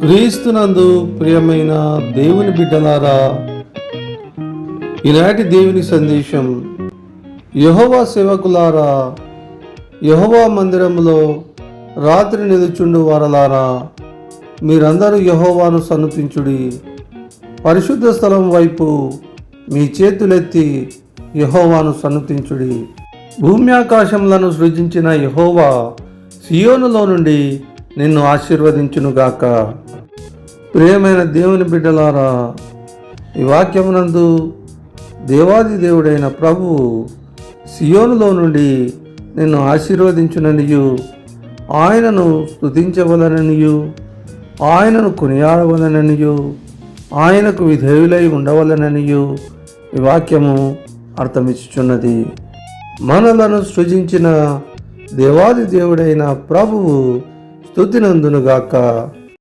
క్రీస్తునందు ప్రియమైన దేవుని బిడ్డలారా, ఈనాటి దేవుని సందేశం, యెహోవా సేవకులారా, యెహోవా మందిరములో రాత్రి నిలుచుండు వారలారా, మీరందరూ యెహోవాను సన్నుతించుడి. పరిశుద్ధ స్థలం వైపు మీ చేతులెత్తి యెహోవాను సన్నుతించుడి. భూమి ఆకాశములను సృజించిన యెహోవా సియోనులో నుండి నిన్ను ఆశీర్వదించునుగాక. ప్రియమైన దేవుని బిడ్డలారా, ఈ వాక్యమునందు దేవాది దేవుడైన ప్రభువు సియోనులో నుండి నిన్ను ఆశీర్వదించుననియు, ఆయనను స్తుతించవలననియు, ఆయనను కొనియాడవలననియు, ఆయనకు విధేయులై ఉండవలననియు ఈ వాక్యము అర్థమిచ్చుచున్నది. మనలను సృజించిన దేవాది దేవుడైన ప్రభువు స్తుతినందునుగాక.